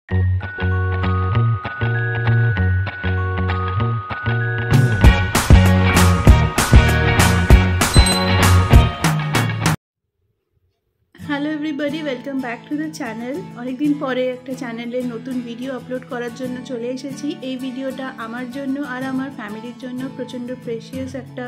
Hello everybody, welcome back to the channel. অনেকদিন পরে একটা চ্যানেলে নতুন ভিডিও আপলোড করার জন্য চলে এসেছি। এই ভিডিওটা আমার জন্য আর আমার ফ্যামিলির জন্য প্রচণ্ড প্রেশিয়াস একটা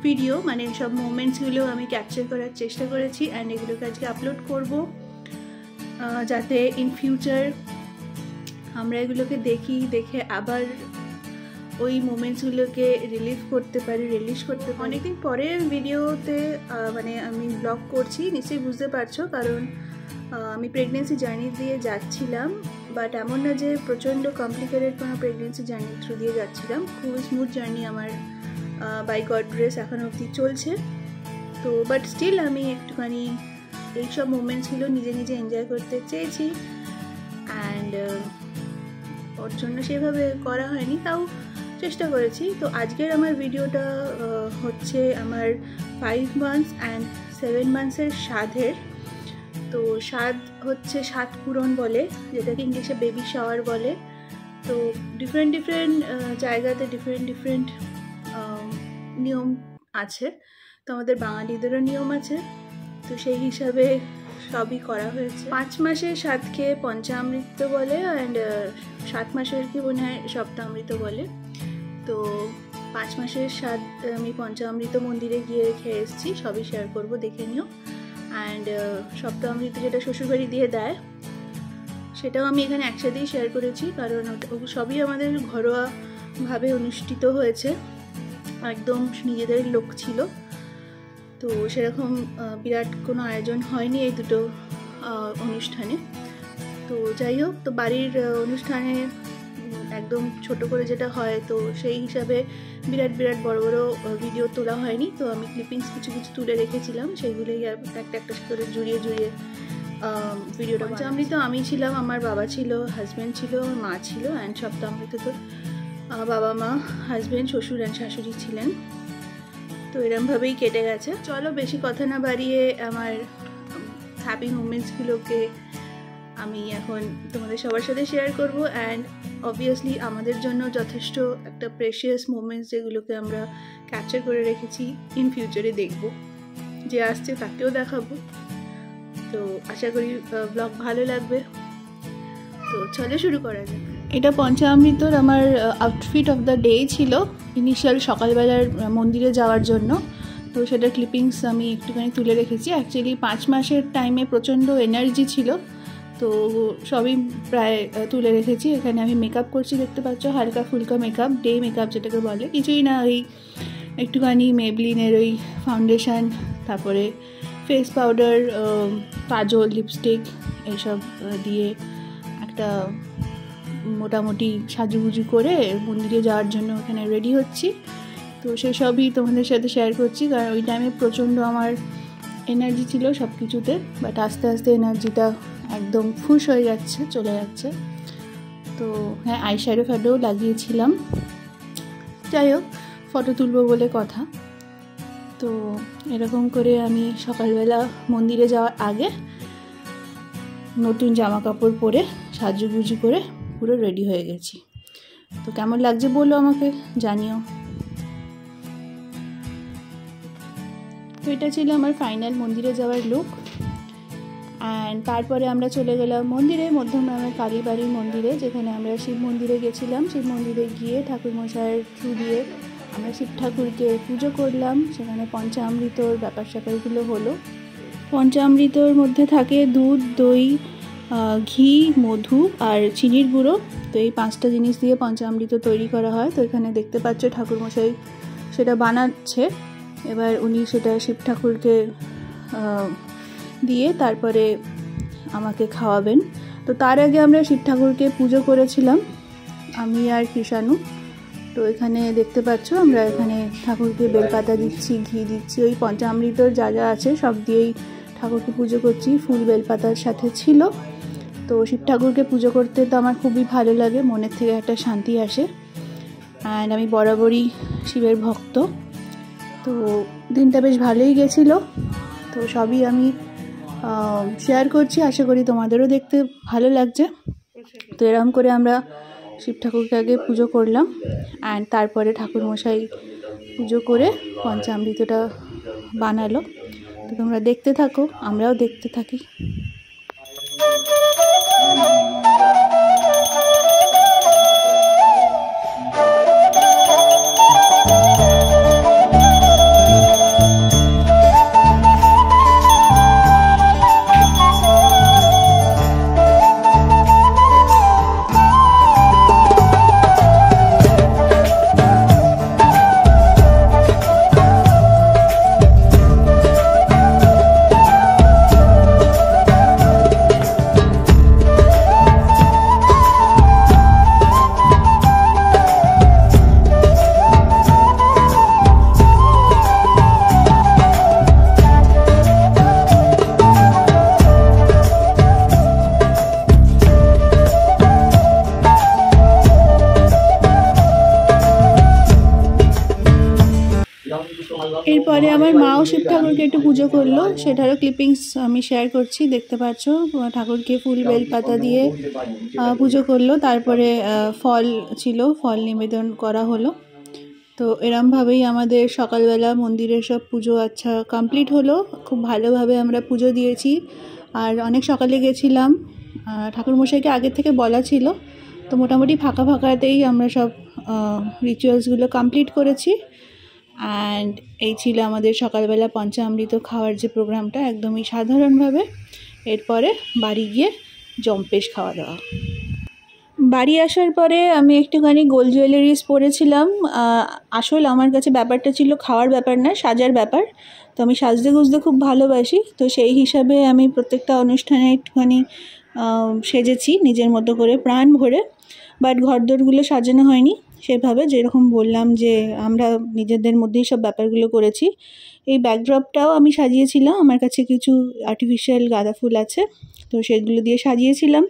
ভিডিও, মানে সব মোমেন্টসগুলো আমি ক্যাপচার করার চেষ্টা করেছি অ্যান্ড এগুলোকে আজকে আপলোড করব, যাতে ইন ফিউচার আমরা এগুলোকে দেখে আবার ওই মোমেন্টসগুলোকে রিলিজ করতে পারি। অনেকদিন পরে ভিডিওতে মানে আমি ব্লগ করছি, নিশ্চয়ই বুঝতে পারছো, কারণ আমি প্রেগনেন্সি জার্নি দিয়ে যাচ্ছিলাম, বাট এমন না যে প্রচণ্ড কমপ্লিকেটেড কোনো প্রেগনেন্সি জার্নি থ্রু দিয়ে যাচ্ছিলাম। খুব স্মুথ জার্নি আমার বাই গড গ্রেস এখন অবধি চলছে। তো বাট স্টিল আমি একটুখানি এইসব মোমেন্টসগুলো নিজে এনজয় করতে চেয়েছি অ্যান্ড ওর জন্য সেভাবে করা হয়নি, তাও চেষ্টা করেছি। তো আজকের আমার ভিডিওটা হচ্ছে আমার 5 মান্থস অ্যান্ড 7 মান্থসের স্বাদের। তো স্বাদ হচ্ছে স্বাদ পূরণ বলে, যেটাকে ইংলিশে বেবি শাওয়ার বলে। তো ডিফারেন্ট জায়গাতে ডিফারেন্ট নিয়ম আছে। তো আমাদের বাঙালিদেরও নিয়ম আছে, তো সেই হিসাবে সবই করা হয়েছে। 5 মাসের স্বাদকে পঞ্চামৃত বলে অ্যান্ড 7 মাসের কি মনে হয় সপ্তামৃত বলে। তো 5 মাসের স্বাদ আমি পঞ্চামৃত মন্দিরে গিয়ে খেয়ে এসেছি, সবই শেয়ার করব, দেখে নিও। অ্যান্ড সপ্তামৃত যেটা শ্বশুরবাড়ি দিয়ে দেয়, সেটাও আমি এখানে একসাথেই শেয়ার করেছি, কারণ সবই আমাদের ঘরোয়াভাবে অনুষ্ঠিত হয়েছে, একদম নিজেদের লোক ছিল। তো সেরকম বিরাট কোনো আয়োজন হয়নি এই দুটো অনুষ্ঠানে। তো যাই হোক, তো বাড়ির অনুষ্ঠানে একদম ছোট করে যেটা হয়, তো সেই হিসাবে বিরাট বড় ভিডিও তোলা হয়নি। তো আমি ক্লিপিংস কিছু তুলে রেখেছিলাম, সেইগুলোই একটা করে জুড়িয়ে ভিডিওটা। পঞ্চামৃত আমি ছিলাম, আমার বাবা ছিল, হাজব্যান্ড ছিল, মা ছিল, অ্যান্ড সপ্তামৃত তো বাবা মা, হাজব্যান্ড, শ্বশুর অ্যান্ড শাশুড়ি ছিলেন। তো এরমভাবেই কেটে গেছে। চলো বেশি কথা না বাড়িয়ে আমার হ্যাপি মোমেন্টসগুলোকে আমি এখন তোমাদের সবার সাথে শেয়ার করব। অ্যান্ড অবভিয়াসলি আমাদের জন্য যথেষ্ট একটা প্রেশিয়াস মোমেন্টস, যেগুলোকে আমরা ক্যাপচার করে রেখেছি, ইন ফিউচারে দেখব, যে আসছে তাকেও দেখাবো। তো আশা করি ব্লগ ভালো লাগবে। তো চলো শুরু করা যাক। এটা পঞ্চামৃতর আমার আউটফিট অফ দ্য ডে ছিল, ইনিশিয়াল সকালবেলার মন্দিরে যাওয়ার জন্য। তো সেটা ক্লিপিংস আমি একটুখানি তুলে রেখেছি। অ্যাকচুয়ালি 5 মাসের টাইমে প্রচণ্ড এনার্জি ছিল, তো সবই প্রায় তুলে রেখেছি। এখানে আমি মেকআপ করছি, দেখতে পাচ্ছ, হালকা ফুলকা মেকআপ, ডে মেকআপ যেটাকে বলে, কিছুই না, ওই একটুখানি মেবলিনের ওই ফাউন্ডেশন, তারপরে ফেস পাউডার, কাজল, লিপস্টিক এইসব দিয়ে একটা মোটামুটি সাজুগুজু করে মন্দিরে যাওয়ার জন্য ওখানে রেডি হচ্ছি। তো সেসবই তোমাদের সাথে শেয়ার করছি, কারণ ওই টাইমে প্রচণ্ড আমার এনার্জি ছিল সব কিছুতে, বাট আস্তে আস্তে এনার্জিটা একদম ফুস হয়ে যাচ্ছে, চলে যাচ্ছে। তো হ্যাঁ, আইশ্যাডো ফ্যাডোও লাগিয়েছিলাম। যাই হোক, ফটো তুলবো বলে কথা। তো এরকম করে আমি সকালবেলা মন্দিরে যাওয়ার আগে নতুন জামা কাপড় পরে সাজুগুজু করে পুরো রেডি হয়ে গেছি। তো কেমন লাগছে বলো আমাকে, জানিও। তো এটা ছিল আমার ফাইনাল মন্দিরে যাওয়ার লুক। অ্যান্ড তারপরে আমরা চলে গেলাম মন্দিরে, মধ্যমগ্রামের কালীবাড়ির মন্দিরে, যেখানে আমরা শিব মন্দিরে গেছিলাম। শিব মন্দিরে গিয়ে ঠাকুরমশাইয়ের থ্রু দিয়ে আমরা শিব ঠাকুরকে পুজো করলাম। সেখানে পঞ্চামৃতর ব্যাপারগুলো হলো। পঞ্চামৃতর মধ্যে থাকে দুধ, দই, ঘি, মধু আর চিনির গুঁড়ো। তো এই 5টা জিনিস দিয়ে পঞ্চামৃত তৈরি করা হয়। তো এখানে দেখতে পাচ্ছ ঠাকুরমশাই সেটা বানাচ্ছে। এবার উনি সেটা শিব ঠাকুরকে দিয়ে তারপরে আমাকে খাওয়াবেন। তো তার আগে আমরা শিব ঠাকুরকে পুজো করেছিলাম, আমি আর কৃষাণু। তো এখানে দেখতে পাচ্ছ আমরা এখানে ঠাকুরকে বেলপাতা দিচ্ছি, ঘি দিচ্ছি, ওই পঞ্চামৃতর যা আছে সব দিয়েই ঠাকুরকে পুজো করছি। ফুল বেলপাতার সাথে ছিল। তো শিব ঠাকুরকে পুজো করতে তো আমার খুবই ভালো লাগে, মনের থেকে একটা শান্তি আসে। অ্যান্ড আমি বরাবরই শিবের ভক্ত। তো দিনটা বেশ ভালোই গেছিলো। তো সবই আমি শেয়ার করছি, আশা করি তোমাদেরও দেখতে ভালো লাগছে। তো এরকম করে আমরা শিব ঠাকুরকে আগে পুজো করলাম, অ্যান্ড তারপরে ঠাকুরমশাই পুজো করে পঞ্চামৃতটা বানালো। তো তোমরা দেখতে থাকো, আমরাও দেখতে থাকি। এরপরে আমার মাও শিব ঠাকুরকে একটু পুজো করলো, সেটারও ক্লিপিংস আমি শেয়ার করছি, দেখতে পাচ্ছ। ঠাকুরকে ফুল বেল পাতা দিয়ে পুজো করলো, তারপরে ফল ছিল, ফল নিবেদন করা হলো। তো এরমভাবেই আমাদের সকালবেলা মন্দিরের সব পুজো আচ্ছা কমপ্লিট হলো। খুব ভালোভাবে আমরা পুজো দিয়েছি। আর অনেক সকালে গেছিলাম, ঠাকুরমশাইকে আগের থেকে বলা ছিল, তো মোটামুটি ফাঁকা ফাঁকাতেই আমরা সব রিচুয়ালসগুলো কমপ্লিট করেছি। অ্যান্ড এই ছিল আমাদের সকালবেলা পঞ্চামৃত খাওয়ার যে প্রোগ্রামটা, একদমই সাধারণভাবে। এরপরে বাড়ি গিয়ে জম্পেশ খাওয়া দাওয়া। বাড়ি আসার পরে আমি একটুখানি গোল্ড জুয়েলারিস পরেছিলাম। আসল আমার কাছে ব্যাপারটা ছিল খাওয়ার ব্যাপার না, সাজার ব্যাপার। তো আমি সাজতে গুজতে খুব ভালোবাসি, তো সেই হিসাবে আমি প্রত্যেকটা অনুষ্ঠানে একটুখানি সেজেছি নিজের মতো করে, প্রাণ ভরে। বাট ঘরদোরগুলো সাজানো হয়নি সেভাবে, যেরকম বললাম যে আমরা নিজেদের মধ্যেই সব ব্যাপারগুলো করেছি। এই ব্যাকড্রপটাও আমি সাজিয়েছিলাম, আমার কাছে কিছু আর্টিফিশিয়াল গাঁদা ফুল আছে, তো সেগুলো দিয়ে সাজিয়েছিলাম।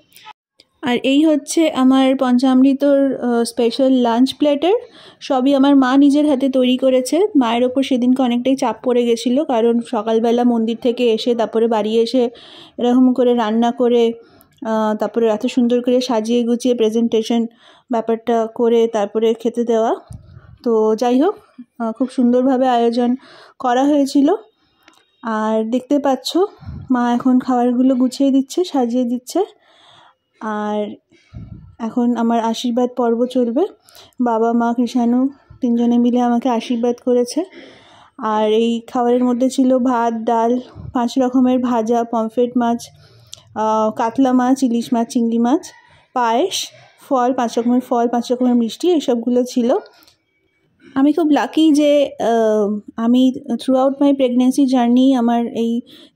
আর এই হচ্ছে আমার পঞ্চামৃতর স্পেশাল লাঞ্চ প্লেটার। সবই আমার মা নিজের হাতে তৈরি করেছে। মায়ের ওপর সেদিনকে অনেকটাই চাপ পড়ে গেছিলো, কারণ সকালবেলা মন্দির থেকে এসে তারপরে বাড়ি এসে এরকম করে রান্না করে তারপরে এত সুন্দর করে সাজিয়ে গুছিয়ে প্রেজেন্টেশন ব্যাপারটা করে তারপরে খেতে দেওয়া। তো যাই হোক, খুব সুন্দরভাবে আয়োজন করা হয়েছিল। আর দেখতে পাচ্ছ মা এখন খাবারগুলো গুছিয়ে দিচ্ছে, সাজিয়ে দিচ্ছে। আর এখন আমার আশীর্বাদ পর্ব চলবে। বাবা মা কৃষাণু তিনজনে মিলে আমাকে আশীর্বাদ করেছে। আর এই খাবারের মধ্যে ছিল ভাত, ডাল, 5 রকমের ভাজা, পমফ্রেট মাছ, কাতলা মাছ, ইলিশ মাছ, চিংড়ি মাছ, পায়েস, ফল, 5 রকমের ফল, 5 রকমের মিষ্টি, এসবগুলো ছিল। আমি খুব লাকি যে আমি through out my pregnancy journey আমার এই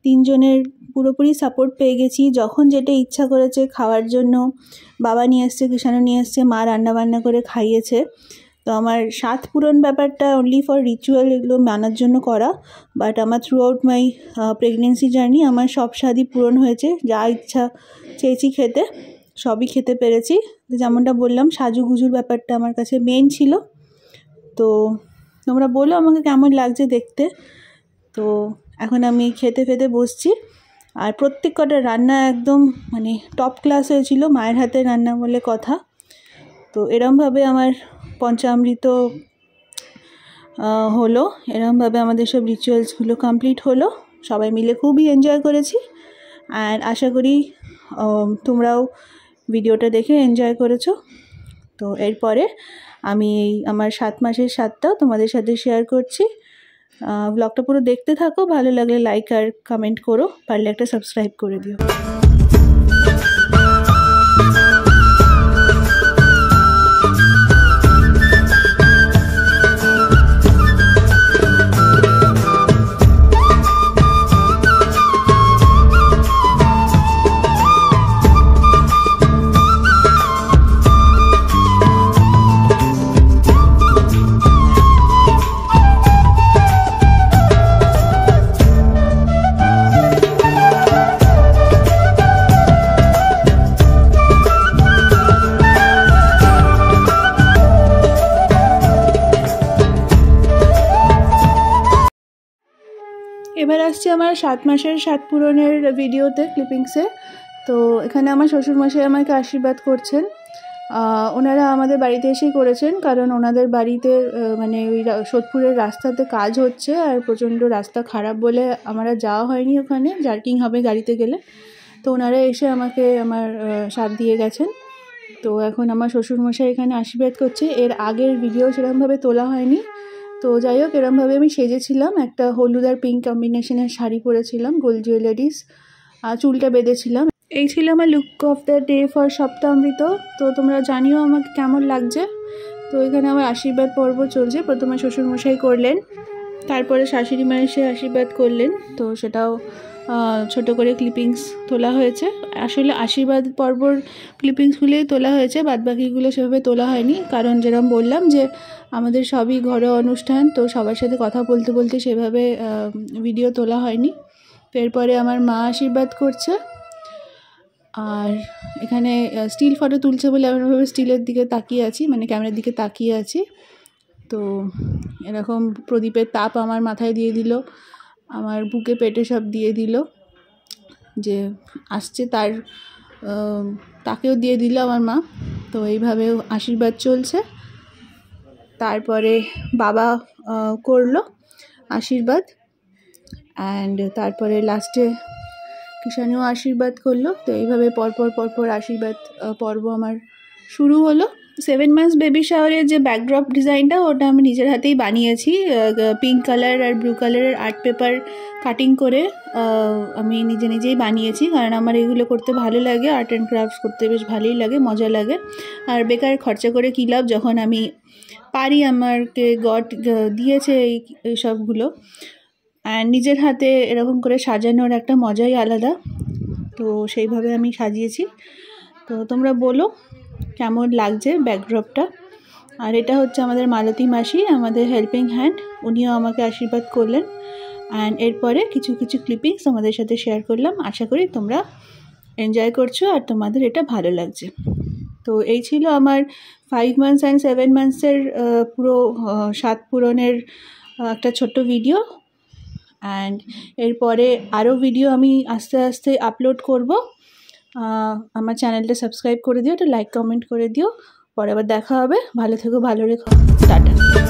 3 জনের পুরোপুরি সাপোর্ট পেয়ে গেছি। যখন যেটা ইচ্ছা করেছে খাওয়ার জন্য বাবা নিয়ে এসছে, কৃষাণু নিয়ে এসছে, মা রান্নাবান্না করে খাইয়েছে। তো আমার স্বাদ পূরণ ব্যাপারটা অনলি ফর রিচুয়াল এগুলো মানার জন্য করা, বাট আমার through out my pregnancy journey আমার সব স্বাদই পূরণ হয়েছে। যা ইচ্ছা চেয়েছি খেতে, সবই খেতে পেরেছি। যেমনটা বললাম, সাজুগুজুর ব্যাপারটা আমার কাছে মেন ছিল। তো তোমরা বলো আমাকে কেমন লাগছে দেখতে। তো এখন আমি খেতে বসছি। আর প্রত্যেক কটা রান্না একদম মানে টপ ক্লাস হয়েছিল, মায়ের হাতে রান্না বলে কথা। তো এরমভাবে আমার পঞ্চামৃত হলো, এরমভাবে আমাদের সব রিচুয়ালসগুলো কমপ্লিট হলো। সবাই মিলে খুবই এনজয় করেছি। আর আশা করি তোমরাও ভিডিওটা দেখে এনজয় করেছো। তো এরপরে আমি আমার 7 মাসের স্বাদটা তোমাদের সাথে শেয়ার করছি। ব্লগটা পুরো দেখতে থাকো, ভালো লাগলে লাইক আর কমেন্ট করো, পারলে একটা সাবস্ক্রাইব করে দিও। এবার আসছি আমার 7 মাসের স্বাদ পূরণের ভিডিওতে, ক্লিপিংসে। তো এখানে আমার শ্বশুরমশাই আমাকে আশীর্বাদ করছেন। ওনারা আমাদের বাড়িতে এসেই করেছেন, কারণ ওনাদের বাড়িতে মানে ওই সোদপুরের রাস্তাতে কাজ হচ্ছে আর প্রচণ্ড রাস্তা খারাপ বলে আমার যাওয়া হয়নি, ওখানে জার্কিং হবে গাড়িতে গেলে। তো ওনারা এসে আমাকে আমার সাথ দিয়ে গেছেন। তো এখন আমার শ্বশুরমশাই এখানে আশীর্বাদ করছে। এর আগের ভিডিও সেরকমভাবে তোলা হয়নি। তো যাই হোক, এরকমভাবে আমি সেজেছিলাম, একটা হলুদ আর পিঙ্ক কম্বিনেশনের শাড়ি পরেছিলাম, গোল্ড জুয়েলারিস, আর চুলটা বেঁধেছিলাম। এই ছিল আমার look of the day for সপ্তাহামৃত। তো তোমরা জানিও আমাকে কেমন লাগছে। তো এখানে আমার আশীর্বাদ পর্ব চলছে। প্রথমে শ্বশুরমশাই করলেন, তারপরে শাশুড়ি মা এসে আশীর্বাদ করলেন। তো সেটাও ছোট করে ক্লিপিংস তোলা হয়েছে। আসলে আশীর্বাদ পর্বর ক্লিপিংসগুলোই তোলা হয়েছে, বাদবাকিগুলো সেভাবে তোলা হয়নি, কারণ যেরকম বললাম যে আমাদের সবই ঘরোয়া অনুষ্ঠান, তো সবার সাথে কথা বলতে বলতে সেভাবে ভিডিও তোলা হয়নি। তো এরপরে আমার মা আশীর্বাদ করছে, আর এখানে স্টিল ফটো তুলছে বলে এমনভাবে স্টিলের দিকে তাকিয়ে আছি, মানে ক্যামেরার দিকে তাকিয়ে আছি। তো এরকম প্রদীপের তাপ আমার মাথায় দিয়ে দিল, আমার বুকে পেটে সব দিয়ে দিল, যে আসছে তার তাকেও দিয়ে দিল আমার মা। তো এইভাবেও আশীর্বাদ চলছে। তারপরে বাবা করলো আশীর্বাদ, অ্যান্ড তারপরে লাস্টে কিষাণীও আশীর্বাদ করলো। তো এইভাবে পরপর আশীর্বাদ পর্ব আমার শুরু হলো। 7 মান্থস বেবি শাওয়ারের যে ব্যাকড্রপ ডিজাইনটা, ওটা আমি নিজের হাতেই বানিয়েছি। পিঙ্ক কালার আর ব্লু কালারের আর্ট পেপার কাটিং করে আমি নিজেই বানিয়েছি, কারণ আমার এগুলো করতে ভালো লাগে, আর্ট অ্যান্ড ক্রাফটস করতে বেশ ভালোই লাগে, মজা লাগে। আর বেকার খরচা করে কী লাভ, যখন আমি পারি, আমাকে গড দিয়েছে এই সবগুলো, আর নিজের হাতে এরকম করে সাজানোর একটা মজাই আলাদা। তো সেইভাবে আমি সাজিয়েছি। তো তোমরা বলো কেমন লাগছে ব্যাকড্রপটা। আর এটা হচ্ছে আমাদের মালতী মাসি, আমাদের হেল্পিং হ্যান্ড, উনিও আমাকে আশীর্বাদ করলেন। অ্যান্ড এরপরে কিছু ক্লিপিংস তোমাদের সাথে শেয়ার করলাম। আশা করি তোমরা এনজয় করছো আর তোমাদের এটা ভালো লাগছে। তো এই ছিল আমার 5 মান্থস অ্যান্ড 7 মান্থসের পুরো 7 পূরণের একটা ছোট্ট ভিডিও। অ্যান্ড এরপরে আরও ভিডিও আমি আস্তে আস্তে আপলোড করব। আমার চ্যানেলটা সাবস্ক্রাইব করে দিও, একটা লাইক কমেন্ট করে দিও। পরে আবার দেখা হবে। ভালো থেকো, ভালো রেখো, টাটা।